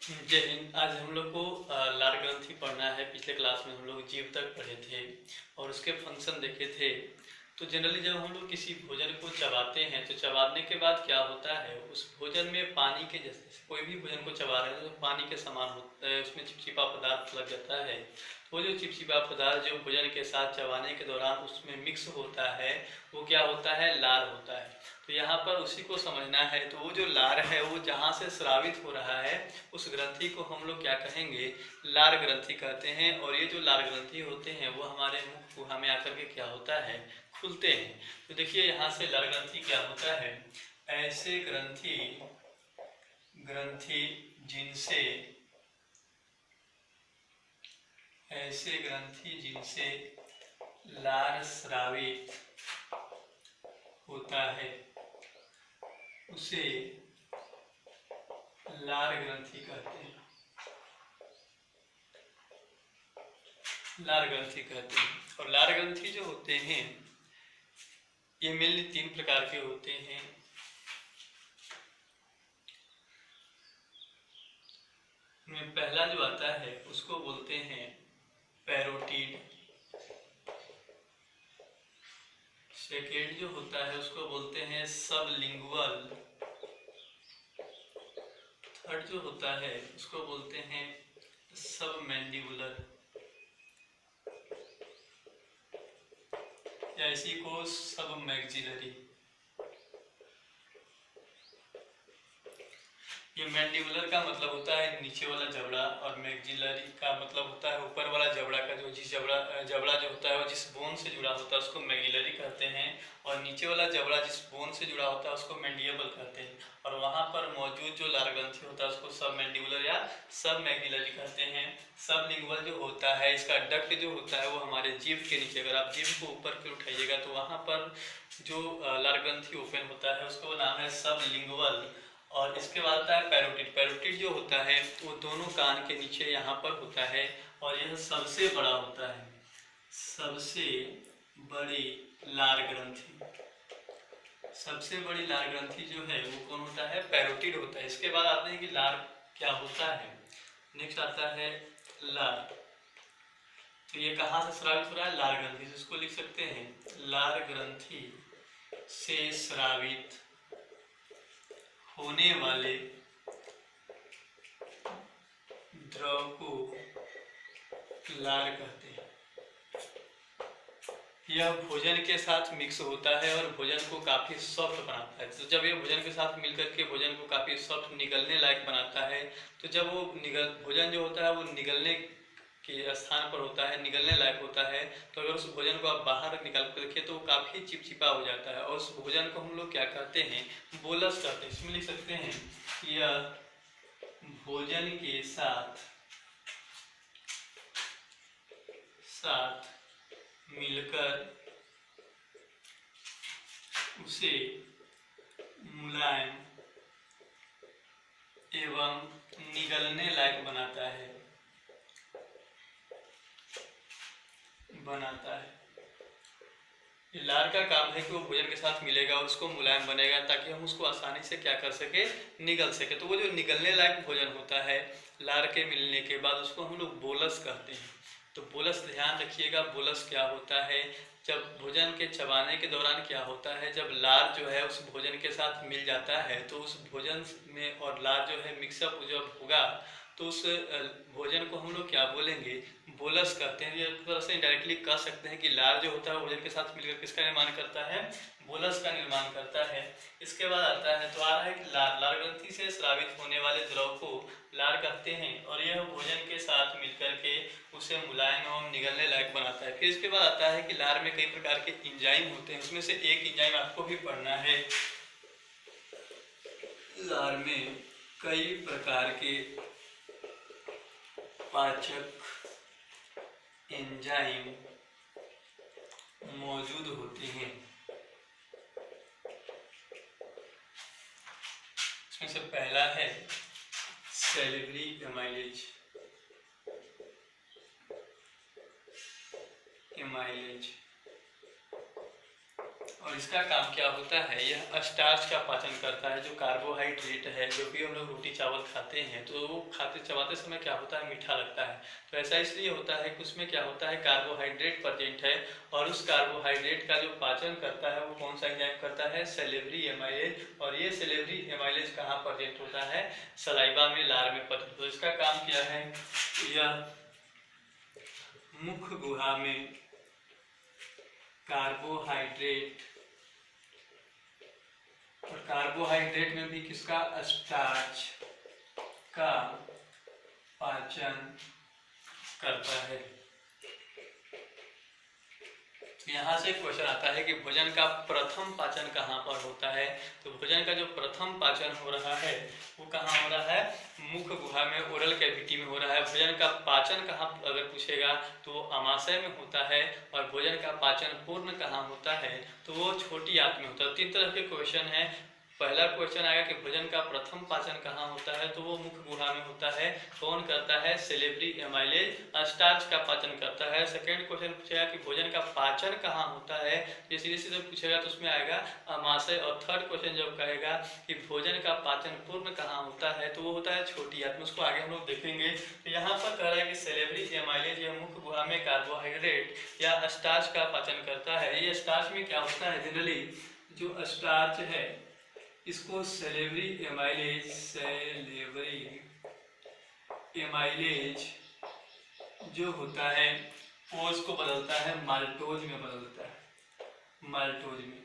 जय हिंद। आज हम लोग को लार ग्रंथि पढ़ना है। पिछले क्लास में हम लोग जीव तक पढ़े थे और उसके फंक्शन देखे थे। तो जनरली जब हम लोग किसी भोजन को चबाते हैं तो चबाने के बाद क्या होता है, उस भोजन में पानी के जैसे कोई भी भोजन को चबा रहे हैं तो पानी के समान होता है, उसमें चिपचिपा पदार्थ लग जाता है। तो वो जो चिपचिपा पदार्थ जो भोजन के साथ चबाने के दौरान उसमें मिक्स होता है वो क्या होता है, लार होता है। तो यहाँ पर उसी को समझना है। तो वो जो लार है वो जहाँ से स्रावित हो रहा है उस ग्रंथि को हम लोग क्या कहेंगे, लार ग्रंथि कहते हैं। और ये जो लार ग्रंथि होते हैं वो हमारे मुख गुहा में आकर के क्या होता है, खुलते हैं। तो देखिए यहाँ से लार ग्रंथि क्या होता है, ऐसे ग्रंथि ग्रंथि जिनसे ऐसे ग्रंथि जिनसे लार स्रावित होता है उसे लार ग्रंथि कहते हैं, लार ग्रंथि कहते हैं। और लार ग्रंथि जो होते हैं ये मेनली 3 प्रकार के होते हैं। में पहला जो आता है उसको बोलते हैं पैरोटिड। सेकेंड जो होता है उसको बोलते हैं सबलिंगुअल। थर्ड जो होता है उसको बोलते हैं सबमैंडिबुलर, या इसी को सबमैक्सिलरी। ये मैंडिबुलर का मतलब होता है नीचे वाला जबड़ा और मैक्सिलरी का मतलब होता है ऊपर वाला जबड़ा का जो जिस जबड़ा जो होता है वो जिस बोन से जुड़ा होता है उसको मैक्सिलरी कहते हैं। और नीचे वाला जबड़ा जिस बोन से जुड़ा होता है उसको मैंडिबल कहते हैं। और वहाँ पर मौजूद जो लार ग्रंथि होता है उसको सब मैंडिबुलर या सब मैक्सिलरी कहते हैं। सब लिंगुअल जो होता है इसका डक्ट जो होता है वो हमारे जीभ के नीचे, अगर आप जीभ को ऊपर की उठाइएगा तो वहाँ पर जो लार ग्रंथि ओपन होता है उसका नाम है सब लिंगुअल। और इसके बाद आता है पैरोटिड। पैरोटिड जो होता है वो दोनों कान के नीचे यहाँ पर होता है और यह सबसे बड़ा होता है, सबसे बड़ी लार ग्रंथि। सबसे बड़ी लार ग्रंथि जो है वो कौन होता है, पैरोटिड होता है। इसके बाद आते हैं कि लार क्या होता है। नेक्स्ट आता है लार। तो ये कहाँ से स्रावित हो रहा है, लार ग्रंथि से। इसको लिख सकते हैं लार ग्रंथि से स्रावित होने वाले द्रव को लार कहते हैं। यह भोजन के साथ मिक्स होता है और भोजन को काफी सॉफ्ट बनाता है। तो जब ये भोजन के साथ मिलकर के भोजन को काफी सॉफ्ट निगलने लायक बनाता है, तो जब वो भोजन जो होता है वो निगलने के स्थान पर होता है, निगलने लायक होता है, तो अगर उस भोजन को आप बाहर निकाल कर देखिए तो वो काफी चिपचिपा हो जाता है। और उस भोजन को हम लोग क्या कहते हैं, बोलस कहते हैं। इसमें लिख सकते हैं यह भोजन के साथ मिलकर उसे मुलायम एवं निगलने लायक बनाता है। ये लार का काम है कि वो भोजन के साथ मिलेगा और उसको मुलायम बनेगा ताकि हम उसको आसानी से क्या कर सके, निगल सके। तो वो जो निगलने लायक भोजन होता है लार के मिलने के बाद उसको हम लोग बोलस कहते हैं। तो बोलस ध्यान रखिएगा, बोलस क्या होता है, जब भोजन के चबाने के दौरान क्या होता है, जब लार जो है उस भोजन के साथ मिल जाता है तो उस भोजन में और लार जो है मिक्सअप जब होगा तो उस भोजन को हम लोग क्या बोलेंगे, बोलस कहते हैं। एक तरह से इंडायरेक्टली कह सकते हैं कि लार जो होता है भोजन के साथ मिलकर किसका निर्माण करता है, बोलस का निर्माण करता है। इसके बाद आता है तो आ रहा है कि लार ग्रंथि से स्रावित होने वाले द्रव को लार कहते हैं और यह भोजन के साथ मिलकर के उसे मुलायम एवं निगलने लायक बनाता है। फिर इसके बाद आता है कि लार में कई प्रकार के इंजाइम होते हैं, उसमें से एक इंजाइम आपको भी पढ़ना है। लार में कई प्रकार के पाचक एंजाइम मौजूद होते हैं। इसमें से पहला है सैलिवरी एमाइलेज। और इसका काम क्या होता है, यह स्टार्च का पाचन करता है। जो कार्बोहाइड्रेट है, जो भी हम लोग रोटी चावल खाते हैं तो वो खाते चबाते समय क्या होता है, मीठा लगता है। तो ऐसा इसलिए होता है कि उसमें क्या होता है, कार्बोहाइड्रेट प्रेजेंट है, और उस कार्बोहाइड्रेट का जो पाचन करता है वो कौन सा एंजाइम करता है, सेलेब्री एमाइलेज। और ये सेलेब्री एमाइलेज कहाँ प्रेजेंट होता है, सलाइवा में, लार में प्रेजेंट। तो इसका काम क्या है, यह मुख गुहा में कार्बोहाइड्रेट, और कार्बोहाइड्रेट में भी किसका, स्टार्च का पाचन करता है। यहाँ से क्वेश्चन आता है कि भोजन का प्रथम पाचन कहाँ पर होता है। तो भोजन का जो प्रथम पाचन हो रहा है वो कहाँ हो रहा है, मुख गुहा में, ओरल कैविटी में हो रहा है। भोजन का पाचन कहाँ अगर पूछेगा तो आमाशय में होता है, और भोजन का पाचन पूर्ण कहाँ होता है तो वो छोटी आंत में होता है। 3 तरह के क्वेश्चन है। पहला क्वेश्चन आएगा कि भोजन का प्रथम पाचन कहाँ होता है, तो वो मुख गुहा में होता है। कौन करता है, सेलेब्री एमाइलेज स्टार्च का पाचन करता है। सेकंड क्वेश्चन पूछेगा कि भोजन का पाचन कहाँ होता है, ये सीधे सीधे पूछेगा तो उसमें आएगा आमाशय। और थर्ड क्वेश्चन जब कहेगा कि भोजन का पाचन पूर्ण कहाँ होता है तो वो होता है छोटी आंत में। उसको आगे हम लोग देखेंगे। तो यहाँ पर कह रहा है कि सेलेब्री एमाइलेज या मुख गुहा में कार्बोहाइड्रेट या स्टार्च का पाचन करता है। ये स्टार्च में क्या होता है, जनरली जो स्टार्च है इसको सेलेब्री एमाइलेज जो होता है वो इसको बदलता है माल्टोज में, बदलता है माल्टोज में।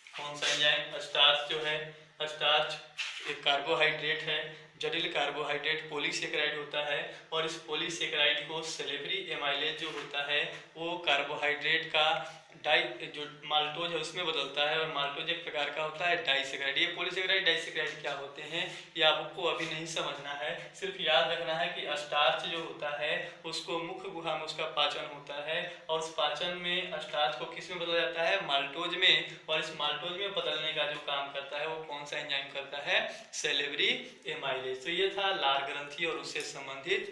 कौन सा एंजाइम, स्टार्च जो है, स्टार्च एक कार्बोहाइड्रेट है, जटिल कार्बोहाइड्रेट पॉलीसेकेराइड होता है, और इस पॉलीसेकेराइड को सेलेब्री एमाइलेज जो होता है वो कार्बोहाइड्रेट का जो माल्टोज है उसमें बदलता है। और माल्टोज एक प्रकार का होता है डाइसेकेराइड। ये पॉलीसेकेराइड डाइसेकेराइड क्या होते हैं ये आपको अभी नहीं समझना है, सिर्फ याद रखना है कि स्टार्च जो होता है उसको मुख गुहा में उसका पाचन होता है, और उस पाचन में स्टार्च को किस में बदला जाता है, माल्टोज में। और इस माल्टोज में बदलने का जो काम करता है वो कौन सा एंजाइम करता है, सेलेब्री एमाइलेज। तो ये था लार ग्रंथि और उससे संबंधित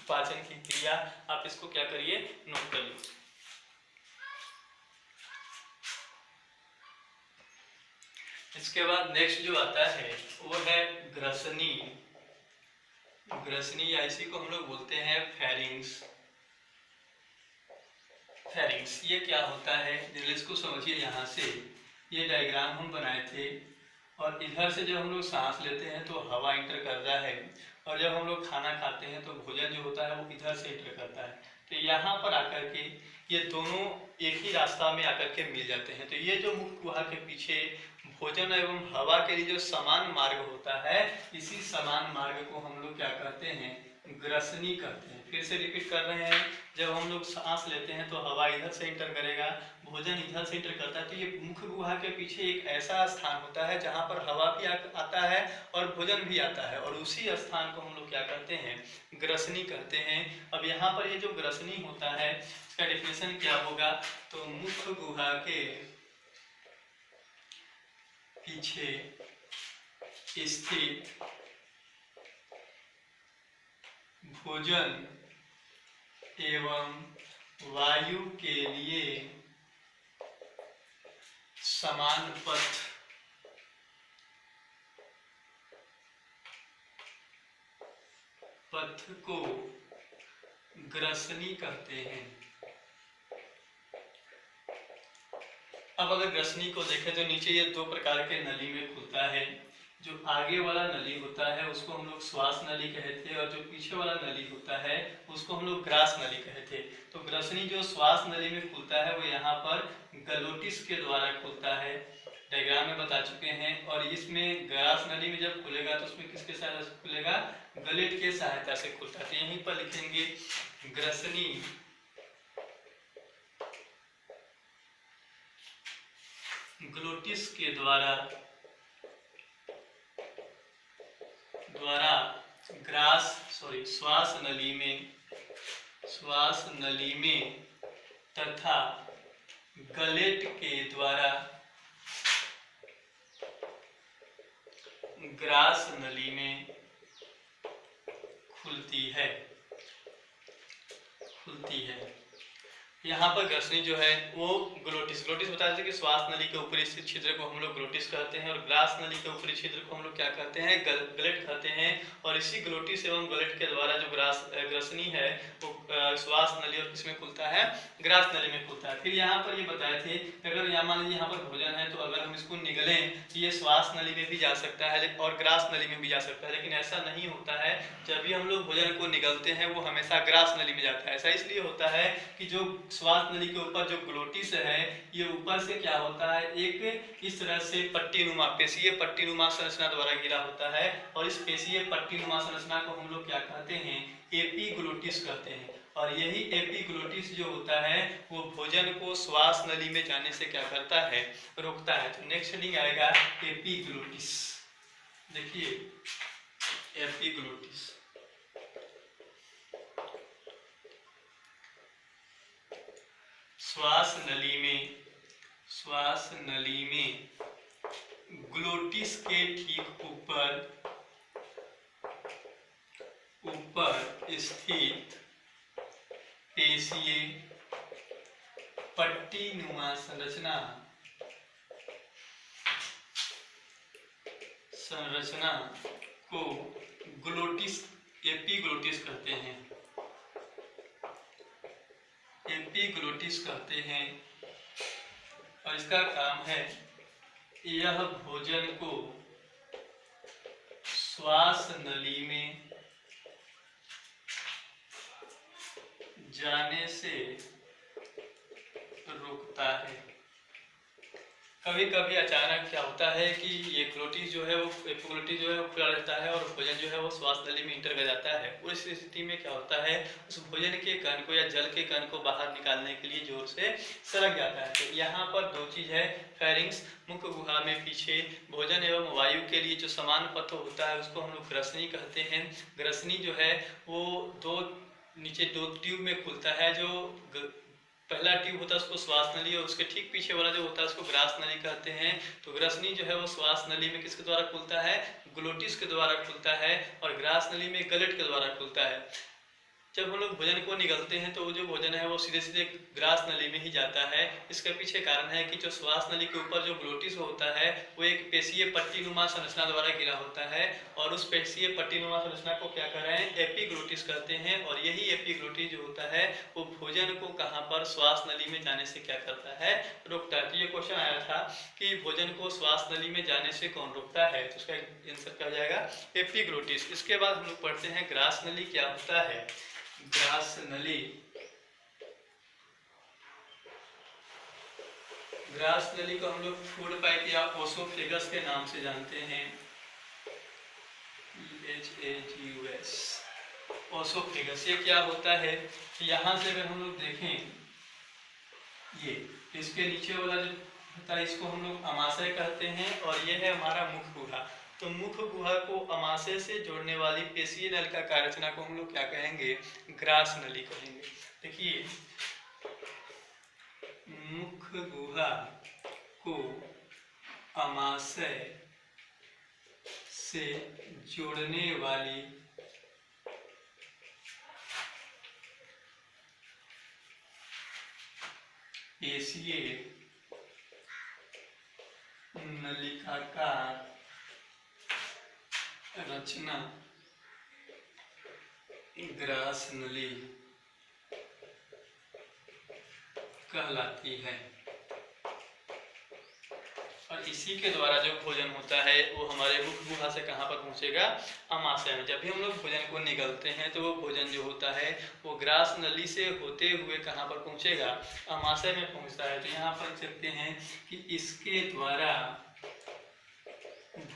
पाचन की क्रिया। आप इसको क्या करिए, नोट कर लीजिए। इसके बाद नेक्स्ट जो आता है वो है ग्रसनी। ग्रसनी या इसी को हम लोग बोलते हैं फेरिंग्स। फेरिंग्स ये क्या होता है, इसको समझिए। यहाँ से ये डायग्राम हम बनाए थे, और इधर से जब हम लोग सांस लेते हैं तो हवा इंटर करता है, और जब हम लोग खाना खाते हैं तो भोजन जो होता है वो इधर से इंटर करता है। तो यहाँ पर आकर के ये दोनों एक ही रास्ता में आकर के मिल जाते हैं। तो ये जो मुख गुहा के पीछे भोजन एवं हवा के लिए जो समान मार्ग होता है, इसी समान मार्ग को हम लोग क्या कहते हैं, ग्रसनी कहते हैं। फिर से रिपीट कर रहे हैं, जब हम लोग सांस लेते हैं तो हवा इधर से इंटर करेगा, भोजन इधर से इंटर करता है। तो ये मुख गुहा के पीछे एक ऐसा स्थान होता है जहाँ पर हवा भी आता है और भोजन भी आता है, और उसी स्थान को हम लोग क्या कहते हैं, ग्रसनी कहते हैं। अब यहाँ पर ये जो ग्रसनी होता है इसका डेफिनेशन क्या होगा, तो मुख गुहा के पीछे स्थित भोजन एवं वायु के लिए समान पथ को ग्रसनी कहते हैं। अब अगर ग्रसनी को देखें तो नीचे ये 2 प्रकार के नली में खुलता है। जो आगे वाला नली होता है उसको हम लोग श्वास नली कहते हैं, और जो पीछे वाला नली होता है उसको हम लोग ग्रास नली कहते हैं। तो ग्रसनी जो श्वास नली में खुलता है वो यहाँ पर ग्लोटिस के द्वारा खुलता है, डायग्राम में बता चुके हैं। और इसमें ग्रास नली में जब खुलेगा तो उसमें किसके सहायता से खुलेगा, गलेट के सहायता से खुलता है। तो यहीं पर लिखेंगे ग्रसनी ग्लोटिस के द्वारा श्वास नली में तथा गलेट के द्वारा ग्रास नली में खुलती है। यहाँ पर ग्रसनी जो है वो ग्लोटिस बताया था कि श्वास नली के ऊपरी स्थित छिद्र को हम लोग ग्लोटिस कहते हैं और ग्रास नली के ऊपरी छिद्र को हम लोग क्या कहते हैं, गलेट कहते हैं। और इसी ग्लोटिस एवं गलेट के द्वारा जो ग्रसनी है वो श्वास नली और किसमें खुलता है, ग्रास नली में खुलता है। फिर यहाँ पर ये बताए थे अगर यहाँ मान लीजिए यहाँ पर भोजन है तो अगर हम इसको निगलें तो ये श्वास नली में भी जा सकता है और ग्रास नली में भी जा सकता है, लेकिन ऐसा नहीं होता है। जब भी हम लोग भोजन को निगलते हैं वो हमेशा ग्रास नली में जाता है। ऐसा इसलिए होता है कि जो श्वास नली के ऊपर जो ग्लोटिस है ये ऊपर से क्या होता है, एक इस तरह से पट्टीनुमा पेशीय पट्टीनुमा संरचना द्वारा घिरा होता है और इस पेशीय पट्टीनुमा संरचना को हम लोग क्या कहते हैं, एपीग्लोटिस कहते हैं। और यही एपीग्लोटिस जो होता है वो भोजन को श्वास नली में जाने से क्या करता है, रोकता है। तो नेक्स्ट हेडिंग आएगा एपीग्लोटिस। देखिए एपीग्लोटिस श्वास नली में ग्लोटिस के ठीक ऊपर स्थित पेशीय पट्टीनुमा संरचना को ग्लोटिस एपीग्लोटिस कहते हैं, एपीग्लोटिस कहते हैं। और इसका काम है यह भोजन को श्वास नली में जाने से रोकता है। कभी कभी अचानक क्या होता है कि ये ग्लोटिस जो है वो एपीग्लोटिस जो है वो खुला रहता है और भोजन जो है वो श्वास नली में इंटर कर जाता है। उस स्थिति में क्या होता है, उस भोजन के कण को या जल के कण को बाहर निकालने के लिए जोर से सरक जाता है। तो यहाँ पर दो चीज है, फेरिंग्स मुख गुहा में पीछे भोजन एवं वायु के लिए जो समान पथ होता है उसको हम लोग ग्रसनी कहते हैं। ग्रसनी जो है वो नीचे दो ट्यूब में खुलता है। जो पहला ट्यूब होता है उसको श्वास नली और उसके ठीक पीछे वाला जो होता है उसको ग्रास नली कहते हैं। तो ग्रसनी जो है वो श्वास नली में किसके द्वारा खुलता है, ग्लोटिस के द्वारा खुलता है और ग्रास नली में गलेट के द्वारा खुलता है। जब हम लोग भोजन को निगलते हैं तो वो जो भोजन है वो सीधे सीधे ग्रास नली में ही जाता है। इसके पीछे कारण है कि जो श्वास नली के ऊपर जो ग्लोटिस होता है वो एक पेशीय पट्टीनुमा संरचना द्वारा घिरा होता है और उस पेशीय पट्टीनुमा संरचना को क्या कह रहे हैं, एपीग्लोटिस कहते हैं। और यही एपीग्लोटिस जो होता है वो भोजन को कहाँ पर, श्वास नली में जाने से क्या करता है, रोकता है। तो ये क्वेश्चन आया था कि भोजन को श्वास नली में जाने से कौन रोकता है, तो उसका आंसर क्या हो जाएगा, एपीग्लोटिस। इसके बाद हम लोग पढ़ते हैं ग्रास नली क्या होता है। ग्रास नली को हम लोग फूड पाइप या ओसोफेगस के नाम से जानते हैं। EHAGUS oesophagus. ये क्या होता है, यहाँ से अगर हम लोग देखें ये इसके नीचे वाला जो होता है इसको हम लोग अमाशय कहते हैं और ये है हमारा मुख गुहा। तो मुख गुहा को अमाशय से जोड़ने वाली पेशीय नलिका कार्यरचना को हम लोग क्या कहेंगे, ग्रास नली कहेंगे। देखिए मुख गुहा को अमाशय से जोड़ने वाली पेशीय नलिकाकार रचना ग्रास नली कहलाती है। और इसी के द्वारा जो भोजन होता है वो हमारे मुख गुहा से कहाँ पर पहुँचेगा, अमाशय में। जब भी हम लोग भोजन को निगलते हैं तो वो भोजन जो होता है वो ग्रास नली से होते हुए कहाँ पर पहुँचेगा, अमाशय में पहुँचता है। तो यहाँ पर देखते हैं कि इसके द्वारा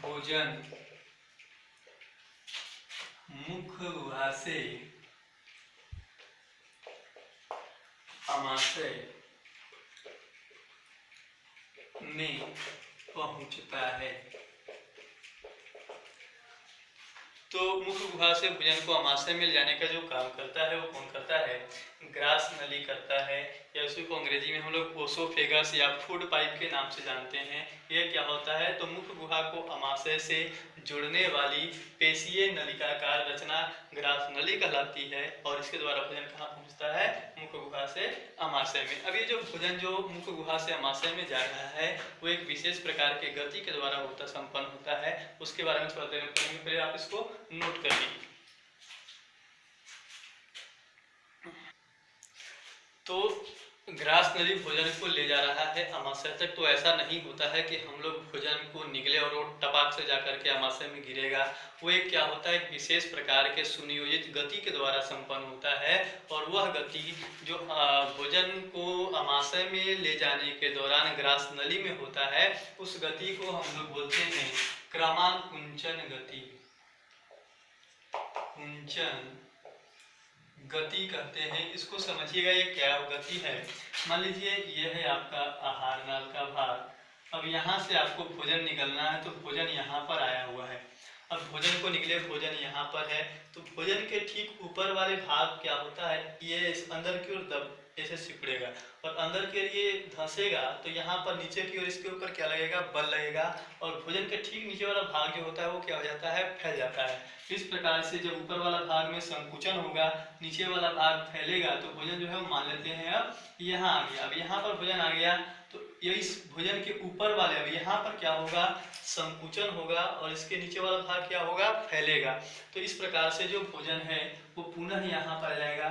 भोजन मुख गुहा से अमाशय में पहुंचता है। तो मुख गुहा से भोजन को अमाशय में ले जाने का जो काम करता है वो कौन करता है, ग्रास नली करता है, या उसी को अंग्रेजी में हम लोग ओसोफेगस या फूड पाइप के नाम से जानते हैं। ये क्या होता है, तो मुख गुहा को अमाशय से जुड़ने वाली पेशीय नलिकाकार रचना ग्रास नली कहलाती है और इसके द्वारा भोजन कहाँ पहुँचता है? मुख गुहा से अमाशय में। अब ये जो भोजन जो मुख गुहा से अमाशय में जा रहा है वो एक विशेष प्रकार के गति के द्वारा संपन्न होता है, उसके बारे में थोड़ा देर में पढ़ेंगे, पहले आप इसको नोट कर लीजिए। तो ग्रास नली भोजन को ले जा रहा है अमाशय तक, तो ऐसा नहीं होता है कि हम लोग भोजन को निगले और वो टपाक से जाकर के अमाशय में गिरेगा। वो एक क्या होता है, एक विशेष प्रकार के सुनियोजित गति के द्वारा संपन्न होता है और वह गति जो भोजन को अमाशय में ले जाने के दौरान ग्रास नली में होता है, उस गति को हम लोग बोलते हैं क्रमाकुंचन गति। कुंचन गति कहते हैं इसको। समझिएगा ये क्या गति है। मान लीजिए ये है आपका आहार नाल का भाग। अब यहाँ से आपको भोजन निकलना है, तो भोजन यहाँ पर आया हुआ है। अब भोजन को निकले, भोजन यहाँ पर है, तो भोजन के ठीक ऊपर वाले भाग क्या होता है, ये अंदर की ओर दब ऐसे सिकुड़ेगा और अंदर के लिए धंसेगा, तो यहाँ पर नीचे की ओर इसके ऊपर क्या लगेगा, बल लगेगा और भोजन के ठीक नीचे वाला भाग जो होता है वो क्या हो जाता है, फैल जाता है। इस प्रकार से जब ऊपर वाला भाग में संकुचन होगा, नीचे वाला भाग फैलेगा, तो भोजन जो है वो मान लेते हैं अब यहाँ आ गया। अब यहाँ पर भोजन आ गया, तो ये इस भोजन के ऊपर वाले अब यहाँ पर क्या होगा, संकुचन होगा और इसके नीचे वाला भाग क्या होगा, फैलेगा। तो इस प्रकार से जो भोजन है वो पुनः यहाँ पर आ जाएगा।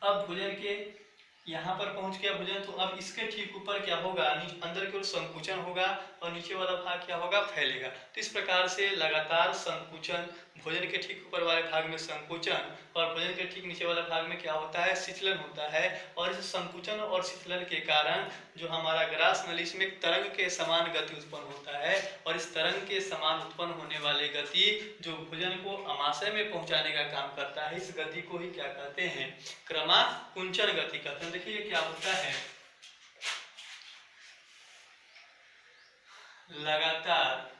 अब भोजन के यहाँ पर पहुंच गया भोजन, तो अब इसके ठीक ऊपर क्या होगा, अंदर की ओर संकुचन होगा और नीचे वाला भाग क्या होगा, फैलेगा। तो इस प्रकार से लगातार संकुचन, भोजन के ठीक ऊपर वाले भाग में संकुचन और भोजन के ठीक नीचे वाले भाग में क्या होता है, शीतलन होता है। और इस संकुचन और शीतलन के कारण जो हमारा ग्रास नली में एक तरंग के समान गति उत्पन्न होता है और इस तरंग के समान उत्पन्न होने वाली गति जो भोजन को अमाशय में पहुंचाने का काम करता है, इस गति को ही क्या कहते हैं, क्रमाकुंचन गति कहते हैं। देखिए क्या होता है, लगातार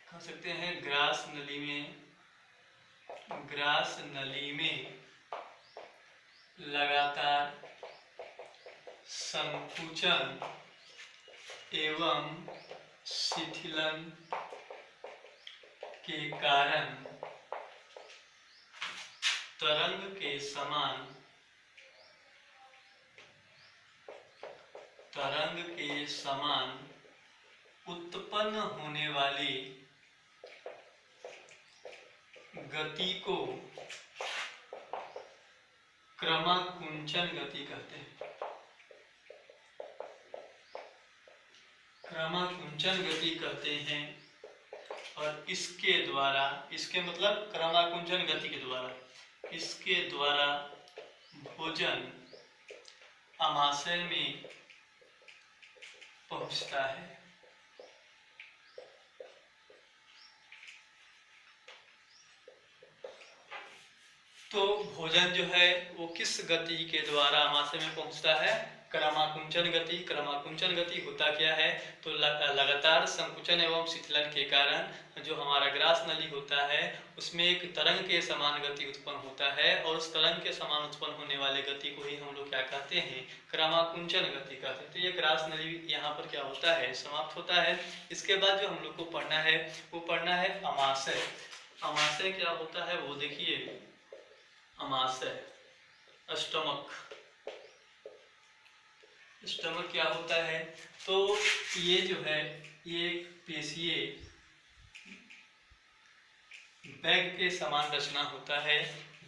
कह सकते हैं ग्रास नली में लगातार संकुचन एवं शिथिलन के कारण तरंग के समान उत्पन्न होने वाली गति को क्रमाकुंचन गति कहते हैं। क्रमाकुंचन गति कहते हैं और इसके द्वारा, इसके मतलब क्रमाकुंचन गति के द्वारा, इसके द्वारा भोजन अमाशय में पहुंचता है। तो भोजन जो है वो किस गति के द्वारा अमाशय में पहुंचता है, क्रमाकुंचन गति। क्रमाकुंचन गति होता क्या है, तो लगातार संकुचन एवं शीतलन के कारण जो हमारा ग्रास नली होता है उसमें एक तरंग के समान गति उत्पन्न होता है और उस तरंग के समान उत्पन्न होने वाले गति को ही हम लोग क्या कहते हैं, क्रमाकुंचन गति कहते हैं। तो ये ग्रास नली यहाँ पर क्या होता है, समाप्त होता है। इसके बाद जो हम लोग को पढ़ना है वो पढ़ना है अमाशय। अमाशय क्या होता है वो देखिए, अमाशय स्टमक क्या होता है, तो ये जो है ये पेशीय बैग के समान रचना होता है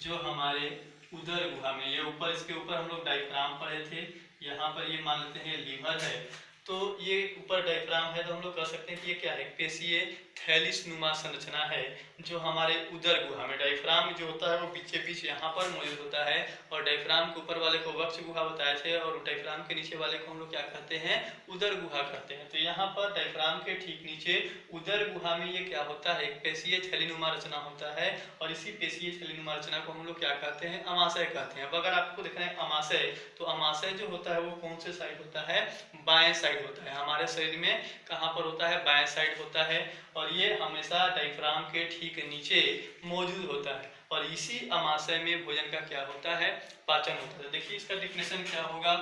जो हमारे उदर गुहा में, ये ऊपर इसके ऊपर हम लोग डायफ्राम पढ़े थे, यहाँ पर ये मान लेते हैं लीवर है, तो ये ऊपर डायफ्राम है, तो हम लोग कह सकते हैं कि ये क्या है, पेशीय थैलिस नुमा संरचना है जो हमारे उदर गुहा में, डायफ्राम जो होता है वो बीचे बीच यहाँ पर मौजूद होता है और डायफ्राम के ऊपर वाले को वक्ष गुहा बताए थे और डायफ्राम के नीचे वाले को हम लोग क्या कहते हैं, उदर गुहा कहते हैं। तो यहाँ पर डायफ्राम के ठीक नीचे उदर गुहा में ये क्या होता है, एक पेशीय थैलीनुमा रचना होता है और इसी पेशीय थैलीनुमा रचना को हम लोग क्या कहते हैं, अमाशय कहते हैं। अब अगर आपको देखना है अमाशय, तो अमाशय जो होता है वो कौन से साइड होता है, बाएं साइड होता है। हमारे शरीर में कहाँ पर होता है, बाएं साइड होता है और ये हमेशा डायफ्राम के ठीक नीचे मौजूद होता है और इसी अमाशय में भोजन का क्या होता है, पाचन होता है। देखिए इसका डिफिनेशन क्या होगा,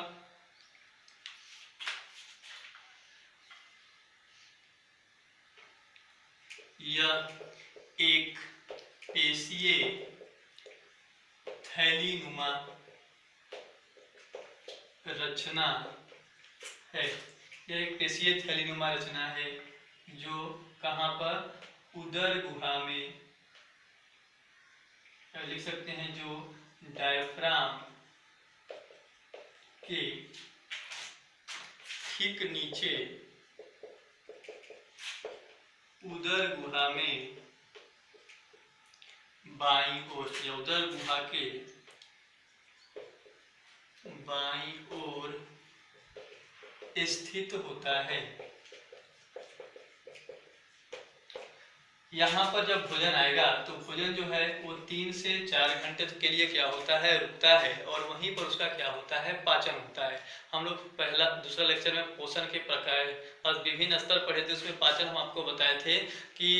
यह एक पेशीय थैलीनुमा रचना है। यह एक पेशीय थैलीनुमा रचना है जो कहाँ पर, उदर गुहा में, लिख सकते हैं जो डायफ्राम के ठीक नीचे उदर गुहा में बाईं ओर, या उदर गुहा के बाईं ओर स्थित होता है। यहाँ पर जब भोजन आएगा तो भोजन जो है वो 3 से 4 घंटे के लिए क्या होता है, रुकता है, और वहीं पर उसका क्या होता है, पाचन होता है। हम लोग दूसरा लेक्चर में पोषण के प्रकार और विभिन्न स्तर पढ़े थे, उसमें पाचन हम आपको बताए थे कि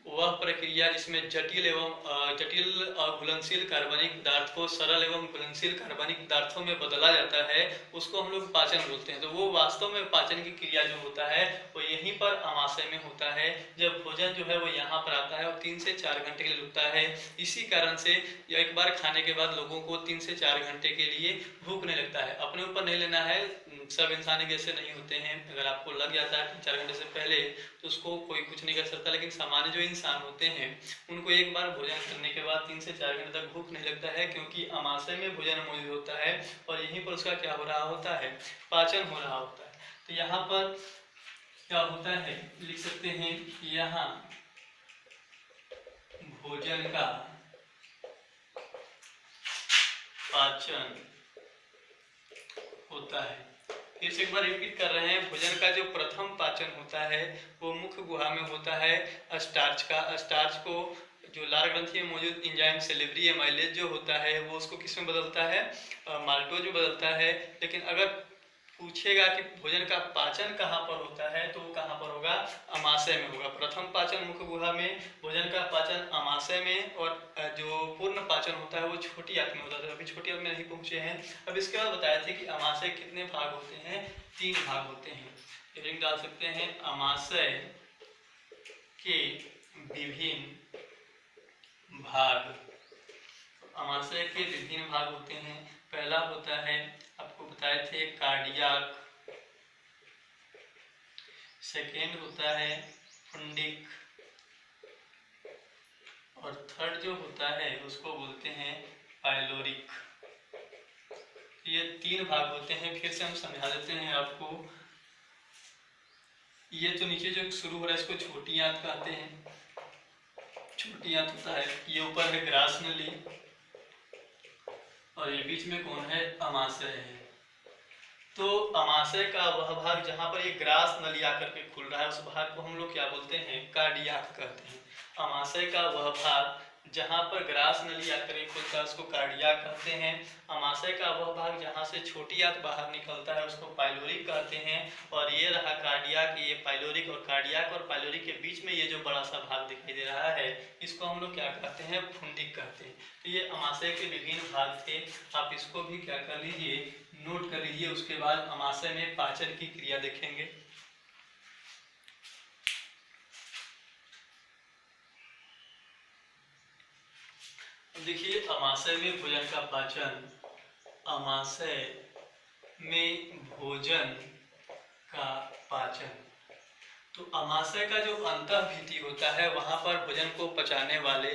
वह प्रक्रिया जिसमें जटिल और घुलनशील कार्बनिक पदार्थ को सरल एवं घुलनशील कार्बनिक पदार्थों में बदला जाता है, उसको हम लोग पाचन बोलते हैं। तो वो वास्तव में पाचन की क्रिया जो होता है वो यहीं पर आमाशय में होता है। जब भोजन जो है वो यहाँ पर आता है और 3 से 4 घंटे के लिए रुकता है। इसी कारण से एक बार खाने के बाद लोगों को 3 से 4 घंटे के लिए भूख नहीं लगता है। अपने ऊपर नहीं लेना है, सब इंसान जैसे नहीं होते हैं। अगर आपको लग जाता है 3-4 घंटे से पहले तो उसको कोई कुछ नहीं कर सकता, लेकिन सामान्य जो इंसान होते हैं उनको एक बार भोजन करने के बाद 3 से 4 घंटे तक भूख नहीं लगता है, क्योंकि आमाशय में भोजन मौजूद होता है और यहीं पर उसका क्या हो रहा होता है, पाचन हो रहा होता है। तो यहाँ पर क्या होता है, लिख सकते हैं यहाँ भोजन का पाचन होता है। फिर से एक बार रिपीट कर रहे हैं, भोजन का जो प्रथम पाचन होता है वो मुख्य गुहा में होता है स्टार्च का। स्टार्च को जो लार ग्रंथि में मौजूद एंजाइम सेलेब्री एमाइलेज जो होता है वो उसको किस में बदलता है, माल्टोज में बदलता है। लेकिन अगर पूछेगा कि भोजन का पाचन कहाँ पर होता है तो वो कहाँ पर होगा, आमाशय में होगा। प्रथम पाचन मुख्य गुहा में, भोजन का पाचन आमाशय में, और जो पूर्ण पाचन होता है वो छोटी आंत में होता है। अभी छोटी आंत में नहीं पहुंचे हैं। अब इसके बाद बताया था कि आमाशय कितने भाग होते हैं, 3 भाग होते हैं। लिंक डाल सकते हैं, आमाशय के विभिन्न भाग। आमाशय के विभिन्न भाग होते हैं। पहला होता है, आपको बताए थे, कार्डियाक। सेकेंड होता है फुंडिक, और थर्ड जो होता है उसको बोलते हैं पाइलोरिक। ये 3 भाग होते हैं। फिर से हम समझा देते हैं आपको। ये तो नीचे जो शुरू हो रहा है इसको छोटी आंत कहते हैं, छोटी आंत होता है। ये ऊपर है ग्रास नली और ये बीच में कौन है, अमाशय है। तो अमाशय का वह भाग जहाँ पर ये ग्रास नली आकर के खुल रहा है उस भाग को हम लोग क्या बोलते हैं, कार्डियाक कहते हैं। अमाशय का वह भाग जहाँ पर ग्रास नली आकर के खुलता है उसको कार्डियाक कहते हैं। अमाशय का वह भाग जहाँ से छोटी आंत बाहर निकलता है उसको पाइलोरिक कहते हैं। और ये रहा कार्डियाक, ये पाइलोरिक, और कार्डियाक और पाइलोरिक के बीच में ये जो बड़ा सा भाग दिखाई दे रहा है इसको हम लोग क्या कहते हैं, फुंडिक कहते हैं। तो ये अमाशय के विभिन्न भाग थे। आप इसको भी क्या कर लीजिए, नोट कर लीजिए। उसके बाद आमाशय में पाचन की क्रिया देखेंगे। देखिए, आमाशय में भोजन का पाचन, आमाशय में भोजन का पाचन। तो आमाशय का जो अंतःभिति होता है वहां पर भोजन को पचाने वाले,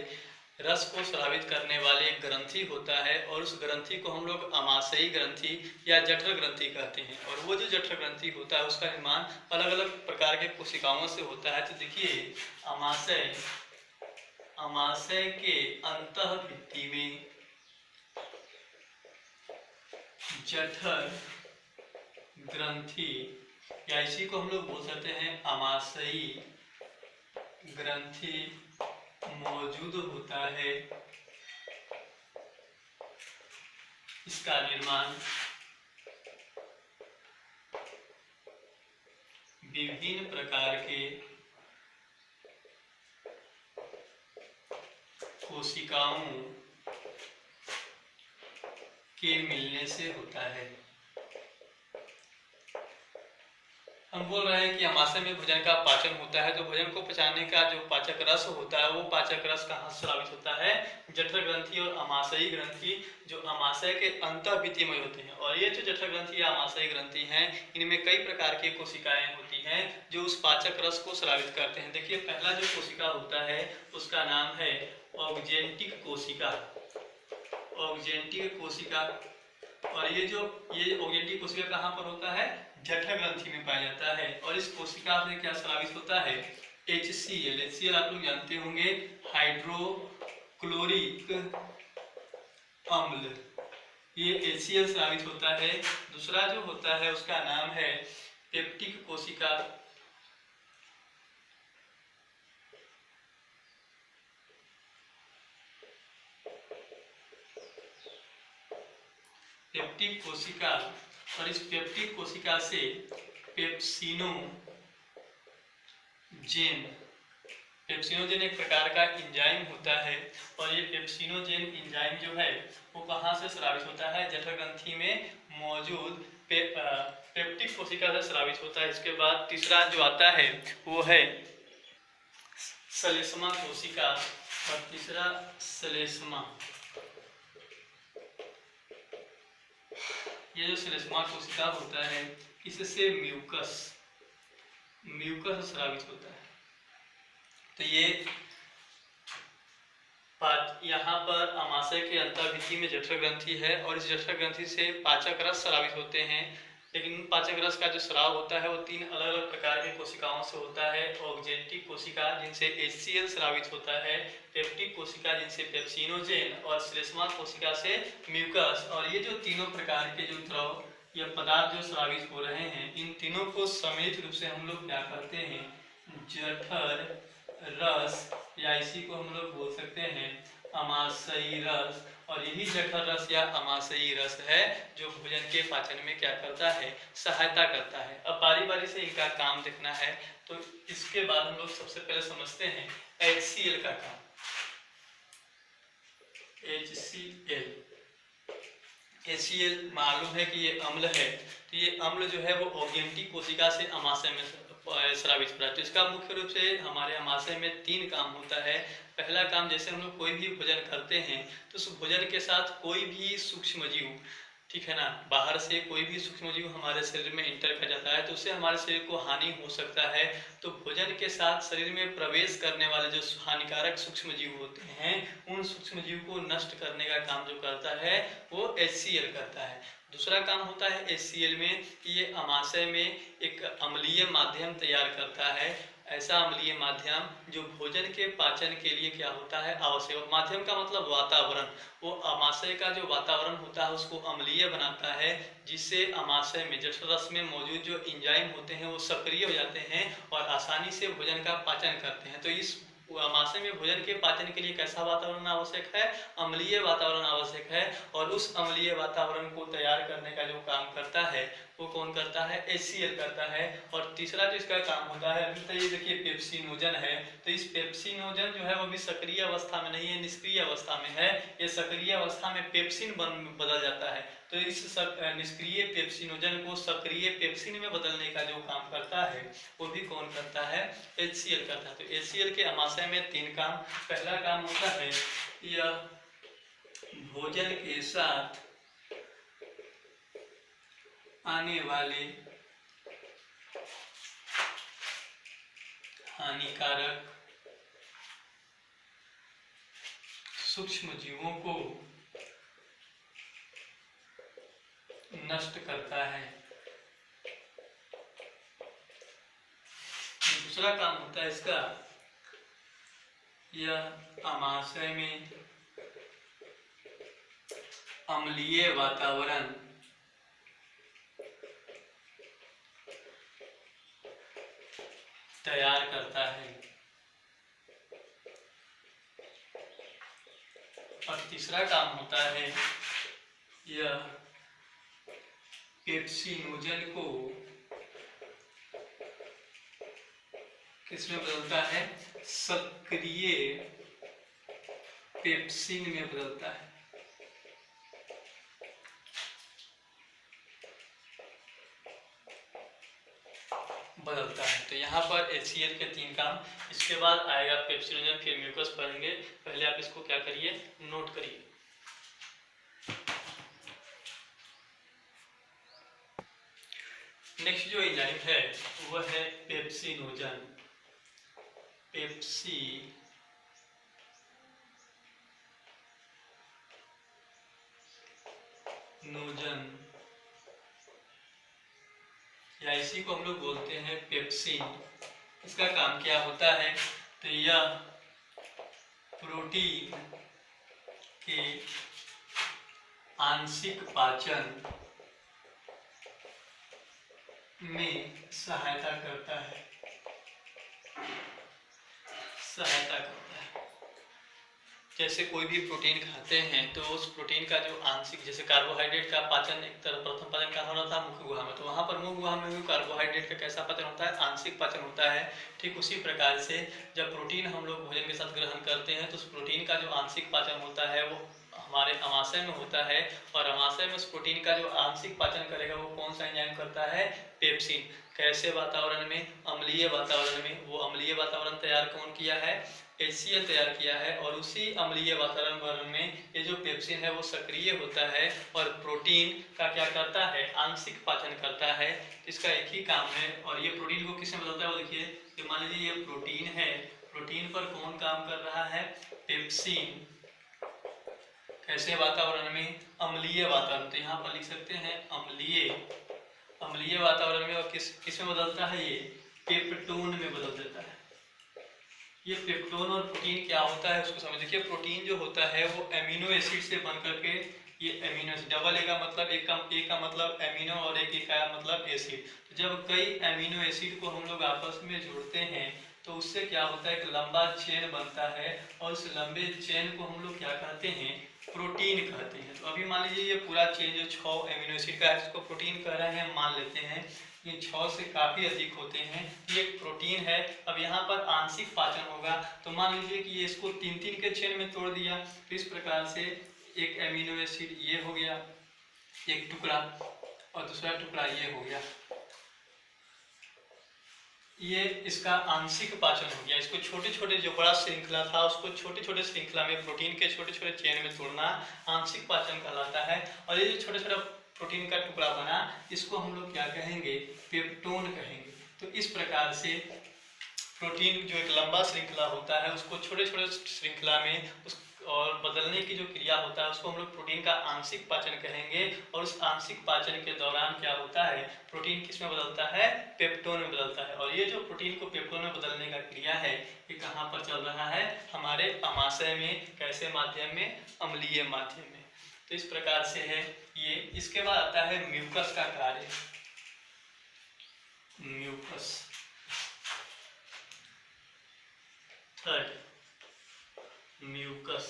रस को स्रावित करने वाले एक ग्रंथि होता है, और उस ग्रंथि को हम लोग आमाशयी ग्रंथि या जठर ग्रंथि कहते हैं। और वो जो जठर ग्रंथि होता है उसका निर्माण अलग अलग प्रकार के कोशिकाओं से होता है। तो देखिए, आमाशय के अंतःभित्ति में जठर ग्रंथि, या इसी को हम लोग बोल सकते हैं आमाशयी ग्रंथि मौजूद होता है। इसका निर्माण विभिन्न प्रकार के कोशिकाओं के मिलने से होता है। हम बोल रहे हैं कि अमाशय में भोजन का पाचन होता है, तो भोजन को पचाने का जो पाचक रस होता है वो पाचक रस कहाँ स्रावित होता है? जठर ग्रंथि और अमाशयी ग्रंथि जो अमाशय के अंतःभिति में होते हैं। और ये जो जठर ग्रंथि या अमाशयी ग्रंथि हैं, इनमें कई प्रकार की कोशिकाएं होती हैं जो उस पाचक रस को स्रावित करते हैं। देखिए, पहला जो कोशिका होता है उसका नाम है ऑक्जेंटिक कोशिका। ऑक्जेंटिक कोशिका। और ये ऑक्जेंटिक कोशिका कहाँ पर होता है? जठर ग्रंथि में पाया जाता है। और इस कोशिका से क्या स्रावित होता है? HCl। HCl आप लोग जानते होंगे, हाइड्रोक्लोरिक अम्ल। ये HCl स्रावित होता है। दूसरा जो होता है उसका नाम है पेप्टिक कोशिका। पेप्टिक कोशिका। और इस पेप्टिक कोशिका से पेप्सिनोजेन एक प्रकार का एंजाइम होता है। और ये पेप्सिनोजेन एंजाइम जो है वो कहाँ से स्रावित होता है? जठर ग्रंथि में मौजूद पेप्टिक कोशिका से स्रावित होता है। इसके बाद तीसरा जो आता है वो है श्लेष्मा कोशिका। और तीसरा श्लेष्मा। ये जो श्लेष्मा कोशिका होता है इससे म्यूकस स्रावित होता है। तो ये यहाँ पर अमाशय के अंतःभिति में जठर ग्रंथि है और इस जठर ग्रंथि से पाचक रस स्रावित होते हैं। लेकिन पाचक रस का जो स्राव होता है वो 3 अलग अलग प्रकार की कोशिकाओं से होता है। ऑक्जेंटिक कोशिका जिनसे HCl स्रावित होता है, पेप्टिक कोशिका जिनसे पेप्सिनोजेन, और श्लेष्मा कोशिका से म्यूकस। और ये जो तीनों प्रकार के जो द्रव या पदार्थ जो स्रावित हो रहे हैं, इन तीनों को सम्मिलित रूप से हम लोग क्या करते हैं? जठर रस, या इसी को हम लोग बोल सकते हैं अमाशयी रस। और यही जठर रस या अमाशयी रस है जो भोजन के पाचन में क्या करता है? सहायता करता है। अब बारी बारी से इनका काम देखना है। तो इसके बाद हम लोग सबसे पहले समझते हैं HCl का काम। HCl मालूम है कि ये अम्ल है। तो ये अम्ल जो है वो ऑक्जेंटिक कोशिका से अमाशय में स्रावित होता है। तो इसका मुख्य रूप से हमारे अमाशय में 3 काम होता है। पहला काम, जैसे हम लोग कोई भी भोजन करते हैं तो उस भोजन के साथ कोई भी सूक्ष्म जीव, ठीक है ना, बाहर से कोई भी सूक्ष्म जीव हमारे शरीर में इंटर कर जाता है तो उससे हमारे शरीर को हानि हो सकता है। तो भोजन के साथ शरीर में प्रवेश करने वाले जो हानिकारक सूक्ष्म जीव होते हैं, उन सूक्ष्म जीव को नष्ट करने का काम जो करता है वो HCl करता है। दूसरा काम होता है HCl में कि ये अमाशय में एक अम्लीय माध्यम तैयार करता है। ऐसा अम्लीय माध्यम जो भोजन के पाचन के लिए क्या होता है? आवश्यक। माध्यम का मतलब वातावरण। वो अमाशय का जो वातावरण होता है उसको अम्लीय बनाता है, जिससे अमाशय में जठर रस में मौजूद जो एंजाइम होते हैं वो सक्रिय हो जाते हैं और आसानी से भोजन का पाचन करते हैं। तो इस अमाशय में भोजन के पाचन के लिए कैसा वातावरण आवश्यक है? अम्लीय वातावरण आवश्यक है। और उस अम्लीय वातावरण को तैयार करने का जो काम करता है वो कौन करता है? HCl करता है। और तीसरा जो इसका काम होता है, अभी तो ये देखिए पेप्सिनोजन है। तो इस पेप्सिनोजन जो है वो भी सक्रिय अवस्था में नहीं है, निष्क्रिय अवस्था में है। ये सक्रिय अवस्था में पेप्सिन बदल जाता है। तो इस निष्क्रिय पेप्सिनोजन को सक्रिय पेप्सिन में बदलने का जो काम करता है वो भी कौन करता है? HCl करता है। तो HCl के अमाशय में 3 काम। पहला काम होता है यह भोजन के साथ आने वाले हानिकारक सूक्ष्म जीवों को नष्ट करता है। दूसरा काम होता है इसका, यह अमाशय में अम्लीय वातावरण तैयार करता है। और तीसरा काम होता है यह पेप्सिनोजन को किसमें बदलता है? सक्रिय पेप्सिन में बदलता है। बदलता है। तो यहाँ पर HCl के 3 काम। इसके बाद आएगा पेप्सिडोजन, फिर म्यूकस पढ़ेंगे। पहले आप इसको क्या करिए, नोट करिए। नेक्स्ट जो एंजाइम है वह है पेप्सिनोजन। पेप्सिनोजन या इसी को हम लोग बोलते हैं पेप्सिन। इसका काम क्या होता है, तो यह प्रोटीन के आंशिक पाचन में सहायता करता है। जैसे कोई भी प्रोटीन खाते हैं तो उस प्रोटीन का जो आंशिक, जैसे कार्बोहाइड्रेट का पाचन एक तरह प्रथम पाचन कहाँ हो रहा था, मुख्य गुहा में, तो वहां पर मुख्य गुहा में भी कार्बोहाइड्रेट का कैसा पाचन होता है, आंशिक पाचन होता है। ठीक उसी प्रकार से जब प्रोटीन हम लोग भोजन के साथ ग्रहण करते हैं तो उस प्रोटीन का जो आंशिक पाचन होता है वो हमारे अमाशय में होता है, और अमाशय में उस प्रोटीन का जो आंशिक पाचन करेगा वो कौन सा एंजाइम करता है, पेप्सिन। कैसे वातावरण में, अम्लीय वातावरण में। वो अम्लीय वातावरण तैयार कौन किया है, HCl तैयार किया है, और उसी अम्लीय वातावरण में ये जो पेप्सिन है वो सक्रिय होता है और प्रोटीन का क्या करता है, आंशिक पाचन करता है। इसका एक ही काम है, और ये प्रोटीन को किसमें बदलता है वो देखिए। तो मान लीजिए ये प्रोटीन है, प्रोटीन पर कौन काम कर रहा है, पेप्सिन। कैसे वातावरण में, अम्लीय वातावरण, तो यहाँ पर लिख सकते हैं अम्लीय वातावरण में। और किसमें बदलता है, ये पेप्टोन में बदल देता है। ये पेप्टोन और प्रोटीन क्या होता है उसको समझ। देखिए प्रोटीन जो होता है वो एमिनो एसिड से बन करके, ये एमिनो एसिड, डबल ए का मतलब एक का मतलब एमिनो और एक का मतलब एसिड। तो जब कई एमिनो एसिड को हम लोग आपस में जोड़ते हैं तो उससे क्या होता है, एक लंबा चेन बनता है, और उस लंबे चेन को हम लोग क्या कहते हैं, प्रोटीन कहते हैं। तो अभी मान लीजिए ये पूरा चेन जो 6 एमिनो एसिड का है इसको प्रोटीन कह रहे हैं, मान लेते हैं। ये 6 से काफी अधिक होते हैं, ये एक प्रोटीन है। अब यहाँ पर आंशिक पाचन होगा, तो मान लीजिए कि ये इसको 3-3 के चेन में तोड़ दिया, तो इस प्रकार से एक एमिनो एसिड ये हो गया एक टुकड़ा, और दूसरा टुकड़ा ये हो गया, ये इसका आंशिक पाचन हो गया। इसको छोटे छोटे, जो बड़ा श्रृंखला था उसको छोटे छोटे श्रृंखला में, प्रोटीन के छोटे छोटे चेन में तोड़ना आंशिक पाचन कहलाता है। और ये जो छोटे छोटे प्रोटीन का टुकड़ा बना इसको हम लोग क्या कहेंगे, पेप्टोन कहेंगे। तो इस प्रकार से प्रोटीन जो एक लंबा श्रृंखला होता है उसको छोटे छोटे श्रृंखला में और बदलने की जो क्रिया होता है उसको हम लोग प्रोटीन का आंशिक पाचन कहेंगे। और उस आंशिक पाचन के दौरान क्या होता है, प्रोटीन किस में बदलता है, पेप्टोन में बदलता है। और ये जो प्रोटीन को पेप्टोन में बदलने का क्रिया है ये कहाँ पर चल रहा है, हमारे अमाशय में। कैसे माध्यम में, अम्लीय माध्यम में। तो इस प्रकार से है ये। इसके बाद आता है म्यूकस का कार्य। Mucus, third mucus.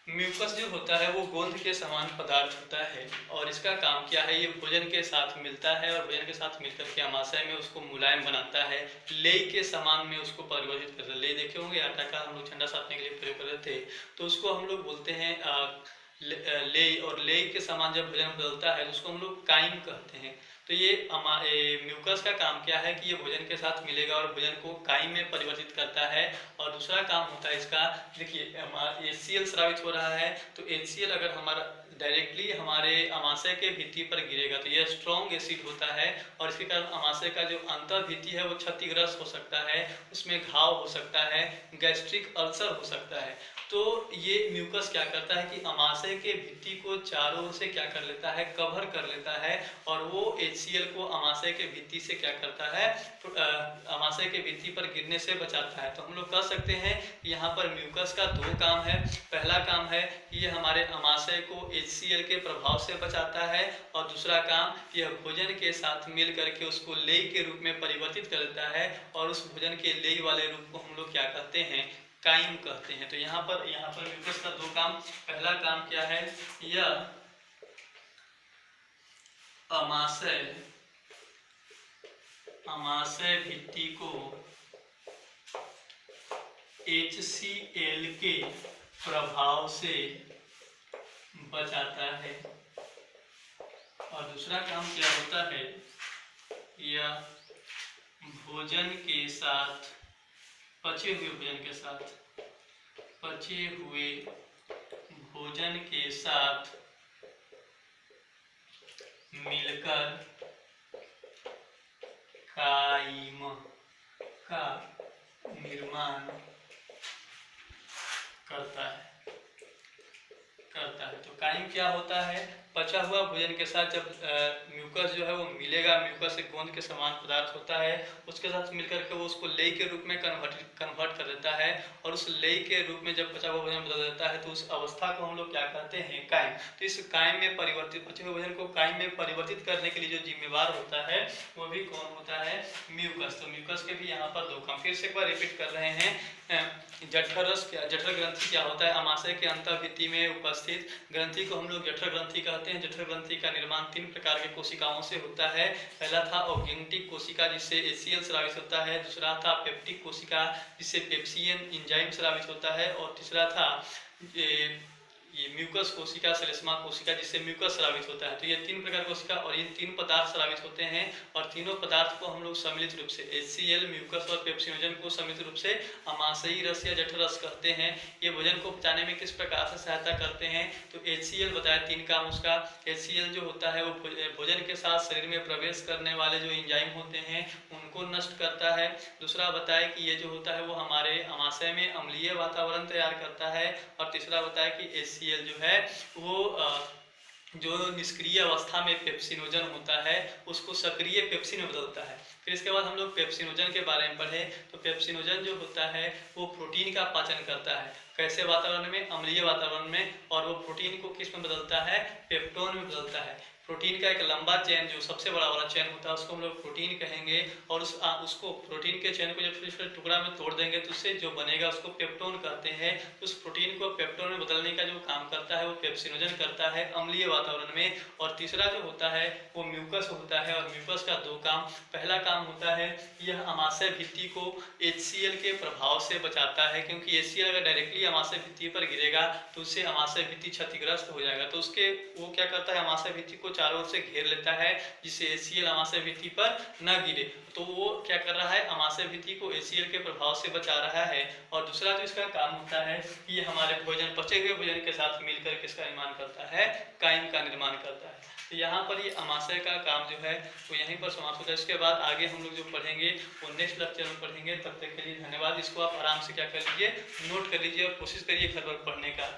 म्यूकस जो होता है वो गोंद के समान पदार्थ होता है, और इसका काम क्या है, ये भोजन के साथ मिलता है और भोजन के साथ मिलकर के अमाशय में उसको मुलायम बनाता है, लेई के समान में उसको परिवर्तित करता है। लेई देखे होंगे, आटा का हम लोग ठंडा साधने के लिए प्रयोग करते थे, तो उसको हम लोग बोलते हैं लेई। और लेई के समान जब भोजन बदलता है तो उसको हम लोग काइम कहते हैं। तो ये म्यूकस का काम क्या है कि ये भोजन के साथ मिलेगा और भोजन को काइम में परिवर्तित करता है। और दूसरा काम होता है इसका, देखिए HCl स्रावित हो रहा है, तो HCl अगर हमारा डायरेक्टली हमारे अमाशय के भित्ति पर गिरेगा तो यह स्ट्रॉन्ग एसिड होता है, और इसके कारण अमाशय का जो अंतर भित्ति है वो क्षतिग्रस्त हो सकता है, उसमें घाव हो सकता है, गैस्ट्रिक अल्सर हो सकता है। तो ये म्यूकस क्या करता है कि अमाशय के भित्ति को चारों ओर से क्या कर लेता है, कवर कर लेता है, और वो HCl को अमाशय के भित्ति से क्या करता है, अमाशय के भित्ति पर गिरने से बचाता है। तो हम लोग कह सकते हैं कि यहाँ पर म्यूकस का 2 काम है। पहला काम है कि ये हमारे अमाशय को HCl के प्रभाव से बचाता है, और दूसरा काम यह भोजन के साथ मिल करके उसको लेई के रूप में परिवर्तित कर देता है, और उस भोजन के लेई वाले रूप को हम लोग क्या कहते हैं, काइम कहते हैं। तो यहाँ पर म्यूकस का 2 काम। पहला काम क्या है, यह अमाशय भित्ति को HCl के प्रभाव से बचाता है, और दूसरा काम क्या होता है, या भोजन के साथ, पचे हुए भोजन के साथ, पचे हुए भोजन के साथ मिलकर काइम का निर्माण करता है। तो काइम क्या होता है? पचा हुआ भोजन के साथ जब म्यूकस जो है वो मिलेगा, म्यूकस एक गोंद के समान पदार्थ होता है, उसके साथ मिलकर के वो उसको लेई के रूप में कन्वर्ट कर देता है, और उस लेई के रूप में जब पचा हुआ भोजन बदल देता है तो उस अवस्था को हम लोग क्या कहते हैं? काइम। तो इस काइम में परिवर्तित, पचे हुए भोजन को काइम में परिवर्तित करने के लिए जो जिम्मेवार होता है वो भी कौन होता है? म्यूकस। तो म्यूकस के भी यहाँ पर दो काम, फिर से एक बार रिपीट कर रहे हैं। जठररस क्या, जठर ग्रंथि क्या होता है? आमाशय के अंतःभित्ति में उपस्थित ग्रंथि को हम लोग जठर ग्रंथि कहते हैं। जठर ग्रंथि का निर्माण 3 प्रकार के कोशिकाओं से होता है। पहला था ऑर्गेनिक कोशिका जिससे HCl स्रावित होता है, दूसरा था पेप्टिक कोशिका जिससे पेप्सियन एंजाइम स्रावित होता है, और तीसरा था ये म्यूकस कोशिका, श्लेष्मा कोशिका जिससे म्यूकस स्रावित होता है। तो ये 3 प्रकार कोशिका और ये 3 पदार्थ स्रावित होते हैं, और तीनों पदार्थ को हम लोग सम्मिलित रूप से HCl, म्यूकस और पेप्सिनोजन को सम्मिलित रूप से आमाशयी रस या जठर रस कहते हैं। ये भोजन को पचाने में किस प्रकार से सहायता करते हैं? तो HCl बताया 3 काम उसका। HCl जो होता है वो भोजन के साथ शरीर में प्रवेश करने वाले जो एंजाइम होते हैं उनको नष्ट करता है। दूसरा बताया कि ये जो होता है वो हमारे आमाशय में अम्लीय वातावरण तैयार करता है, और तीसरा बताया कि HCl जो है वो जो निष्क्रिय अवस्था में पेप्सिनोजन होता है उसको सक्रिय पेप्सिन में बदलता है। फिर इसके बाद हम लोग पेप्सिनोजन के बारे में पढ़े। तो पेप्सिनोजन जो होता है वो प्रोटीन का पाचन करता है। कैसे वातावरण में? अम्लीय वातावरण में। और वो प्रोटीन को किस में बदलता है? पेप्टोन में बदलता है। प्रोटीन का एक लंबा चेन जो सबसे बड़ा वाला चेन होता है उसको हम लोग प्रोटीन कहेंगे, और उसको प्रोटीन के चेन को जब छोटे छोटे टुकड़ा में तोड़ देंगे तो उससे जो बनेगा उसको पेप्टोन कहते हैं। उस प्रोटीन को पेप्टोन में बदलने का जो काम करता है वो पेप्सिनोजन करता है अम्लीय वातावरण में। और तीसरा जो होता है वो म्यूकस होता है, और म्यूकस का 2 काम। पहला काम होता है यह आमाशय भित्ति को HCl के प्रभाव से बचाता है, क्योंकि HCl अगर डायरेक्टली आमाशय भित्ति पर गिरेगा तो उससे आमाशय भित्ति क्षतिग्रस्त हो जाएगा। तो उसके वो क्या करता है? आमाशय भित्ति को चारों ओर से घेर लेता है जिससे HCl आमाशय भित्ति पर न गिरे। तो वो क्या कर रहा है? आमाशय भित्ति को HCl के प्रभाव से बचा रहा है। और दूसरा जो इसका काम होता है कि ये हमारे भोजन, पचे हुए भोजन के साथ मिलकर किसका निर्माण करता है? काइम का निर्माण करता है। तो यहाँ पर ये आमाशय का काम जो है वो यहीं पर समाप्त होता है। इसके बाद आगे हम लोग जो पढ़ेंगे वो नेक्स्ट लेक्चर में पढ़ेंगे। तब तक के लिए धन्यवाद। इसको आप आराम से क्या कर लीजिए, नोट कर लीजिए और कोशिश करिए घर पर पढ़ने का।